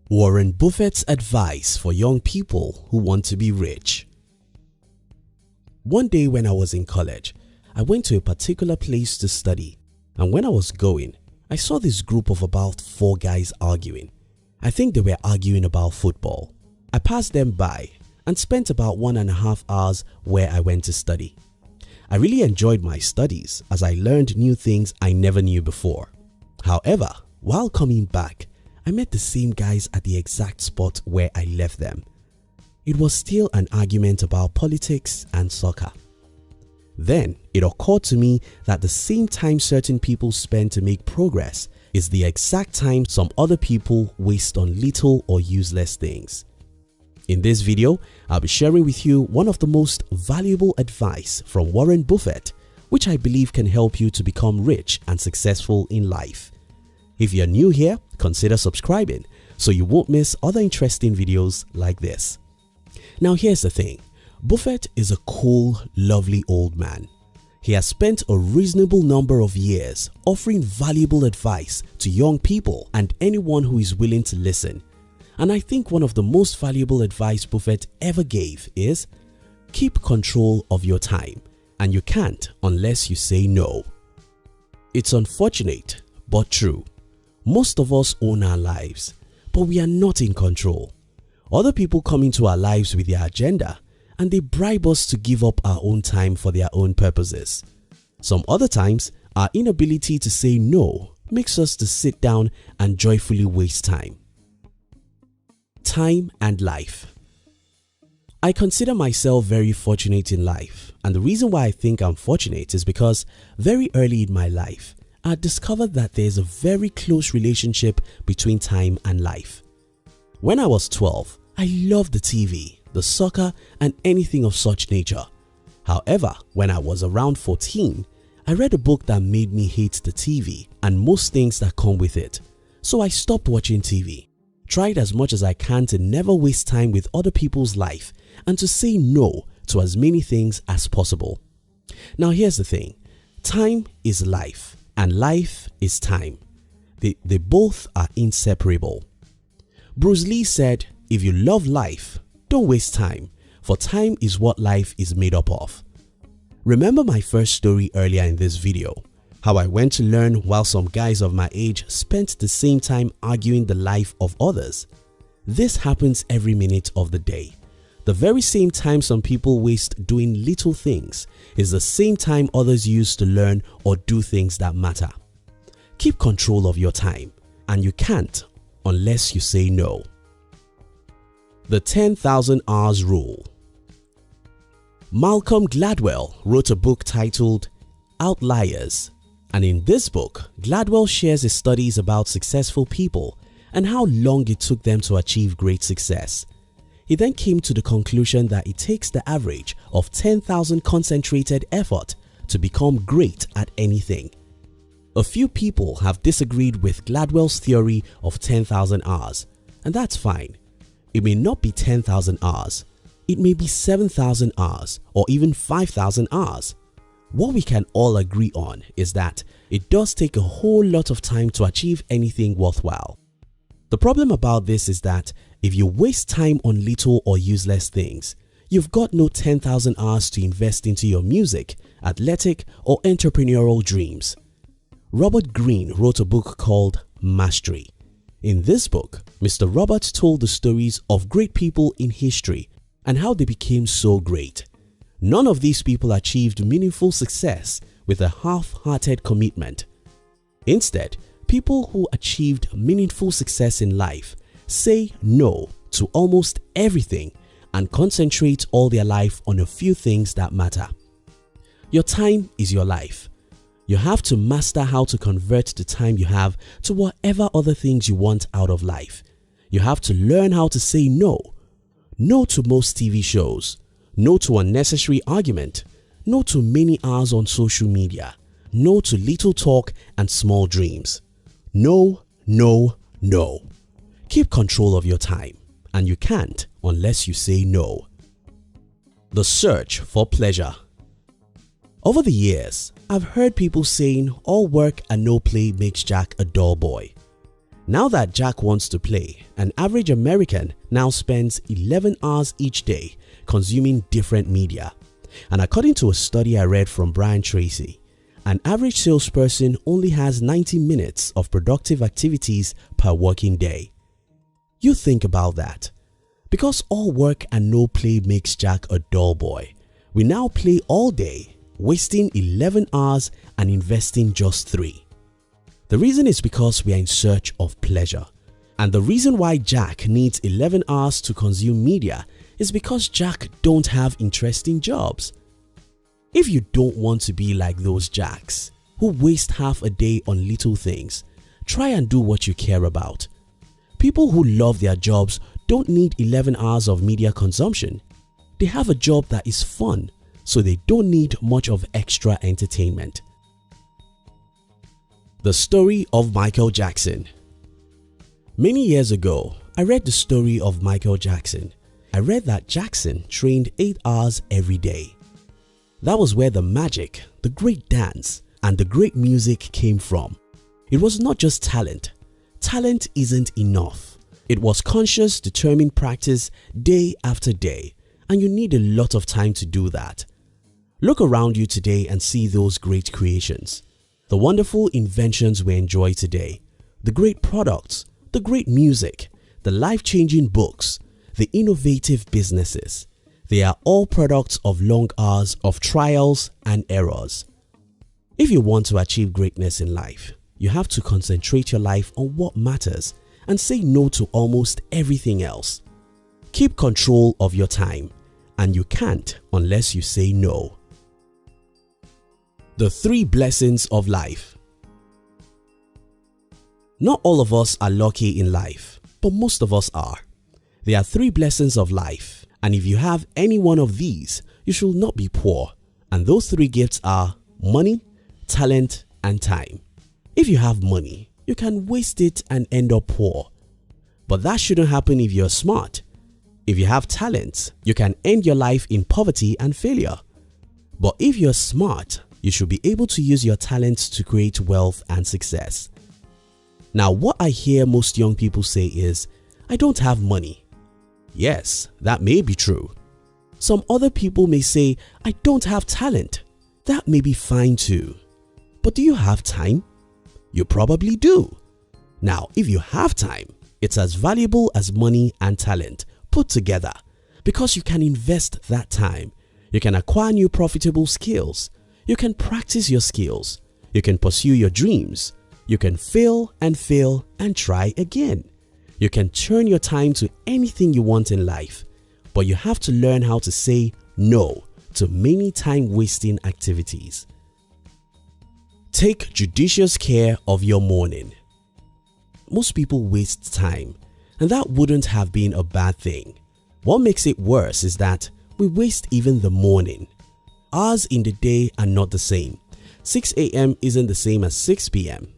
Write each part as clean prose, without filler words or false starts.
Warren Buffett's advice for young people who want to be rich. One day when I was in college, I went to a particular place to study, and when I was going, I saw this group of about 4 guys arguing. I think they were arguing about football. I passed them by and spent about 1.5 hours where I went to study. I really enjoyed my studies as I learned new things I never knew before. However, while coming back, I met the same guys at the exact spot where I left them. It was still an argument about politics and soccer. Then it occurred to me that the same time certain people spend to make progress is the exact time some other people waste on little or useless things. In this video, I'll be sharing with you one of the most valuable advice from Warren Buffett, which I believe can help you to become rich and successful in life. If you're new here, consider subscribing so you won't miss other interesting videos like this. Now here's the thing, Buffett is a cool, lovely old man. He has spent a reasonable number of years offering valuable advice to young people and anyone who is willing to listen. And I think one of the most valuable advice Buffett ever gave is, keep control of your time, and you can't unless you say no. It's unfortunate but true. Most of us own our lives, but we are not in control. Other people come into our lives with their agenda and they bribe us to give up our own time for their own purposes. Some other times, our inability to say no makes us to sit down and joyfully waste time. Time and life. I consider myself very fortunate in life, and the reason why I think I'm fortunate is because very early in my life, I discovered that there's a very close relationship between time and life. When I was 12, I loved the TV, the soccer and anything of such nature. However, when I was around 14, I read a book that made me hate the TV and most things that come with it. So I stopped watching TV, tried as much as I can to never waste time with other people's life and to say no to as many things as possible. Now here's the thing, time is life. And life is time. They both are inseparable. Bruce Lee said, if you love life, don't waste time, for time is what life is made up of. Remember my first story earlier in this video, how I went to learn while some guys of my age spent the same time arguing the life of others. This happens every minute of the day. The very same time some people waste doing little things is the same time others use to learn or do things that matter. Keep control of your time, and you can't unless you say no. The 10,000 Hours Rule. Malcolm Gladwell wrote a book titled Outliers, and in this book, Gladwell shares his studies about successful people and how long it took them to achieve great success. He then came to the conclusion that it takes the average of 10,000 concentrated effort to become great at anything. A few people have disagreed with Gladwell's theory of 10,000 hours, and that's fine. It may not be 10,000 hours, it may be 7,000 hours or even 5,000 hours. What we can all agree on is that it does take a whole lot of time to achieve anything worthwhile. The problem about this is that if you waste time on little or useless things, you've got no 10,000 hours to invest into your music, athletic or entrepreneurial dreams. Robert Greene wrote a book called Mastery. In this book, Mr. Robert told the stories of great people in history and how they became so great. None of these people achieved meaningful success with a half-hearted commitment. Instead, people who achieved meaningful success in life say no to almost everything and concentrate all their life on a few things that matter. Your time is your life. You have to master how to convert the time you have to whatever other things you want out of life. You have to learn how to say no. No to most TV shows. No to unnecessary argument. No to many hours on social media. No to little talk and small dreams. No, no, no. Keep control of your time, and you can't unless you say no. The search for pleasure. Over the years, I've heard people saying all work and no play makes Jack a dull boy. Now that Jack wants to play, an average American now spends 11 hours each day consuming different media. And according to a study I read from Brian Tracy, an average salesperson only has 90 minutes of productive activities per working day. You think about that. Because all work and no play makes Jack a dull boy, we now play all day, wasting 11 hours and investing just 3. The reason is because we are in search of pleasure. And the reason why Jack needs 11 hours to consume media is because Jack don't have interesting jobs. If you don't want to be like those Jacks who waste half a day on little things, try and do what you care about. People who love their jobs don't need 11 hours of media consumption. They have a job that is fun, so they don't need much of extra entertainment. The story of Michael Jackson. Many years ago, I read the story of Michael Jackson. I read that Jackson trained 8 hours every day. That was where the magic, the great dance, and the great music came from. It was not just talent. Talent isn't enough. It was conscious, determined practice day after day, and you need a lot of time to do that. Look around you today and see those great creations. The wonderful inventions we enjoy today, the great products, the great music, the life-changing books, the innovative businesses. They are all products of long hours of trials and errors. If you want to achieve greatness in life, you have to concentrate your life on what matters and say no to almost everything else. Keep control of your time, and you can't unless you say no. The 3 blessings of life. Not all of us are lucky in life, but most of us are. There are 3 blessings of life, and if you have any one of these, you should not be poor. And those 3 gifts are money, talent, and time. If you have money, you can waste it and end up poor. But that shouldn't happen if you're smart. If you have talent, you can end your life in poverty and failure. But if you're smart, you should be able to use your talents to create wealth and success. Now, what I hear most young people say is, I don't have money. Yes, that may be true. Some other people may say, I don't have talent. That may be fine too. But do you have time? You probably do. Now, if you have time, it's as valuable as money and talent put together because you can invest that time. You can acquire new profitable skills. You can practice your skills. You can pursue your dreams. You can fail and try again. You can turn your time to anything you want in life, but you have to learn how to say no to many time-wasting activities. Take judicious care of your morning. Most people waste time, and that wouldn't have been a bad thing. What makes it worse is that we waste even the morning. Hours in the day are not the same. 6 a.m. isn't the same as 6 p.m.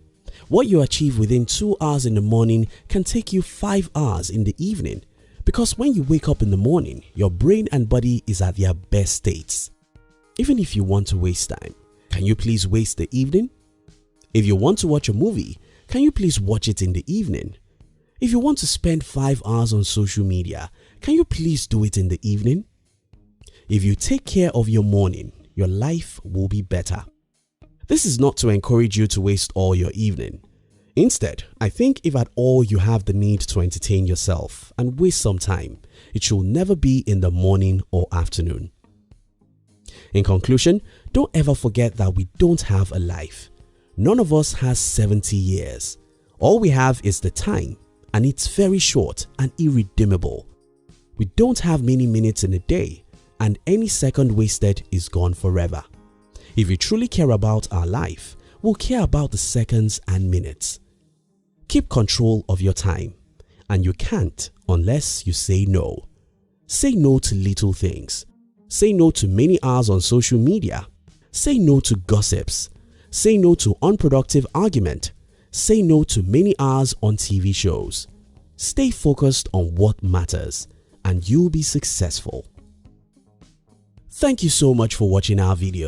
What you achieve within 2 hours in the morning can take you 5 hours in the evening, because when you wake up in the morning, your brain and body is at their best states. Even if you want to waste time, can you please waste the evening? If you want to watch a movie, can you please watch it in the evening? If you want to spend 5 hours on social media, can you please do it in the evening? If you take care of your morning, your life will be better. This is not to encourage you to waste all your evening. Instead, I think if at all you have the need to entertain yourself and waste some time, it should never be in the morning or afternoon. In conclusion, don't ever forget that we don't have a life. None of us has 70 years. All we have is the time, and it's very short and irredeemable. We don't have many minutes in a day, and any second wasted is gone forever. If we truly care about our life, we'll care about the seconds and minutes. Keep control of your time, and you can't unless you say no. Say no to little things. Say no to many hours on social media. Say no to gossips. Say no to unproductive argument. Say no to many hours on TV shows. Stay focused on what matters, and you'll be successful. Thank you so much for watching our video.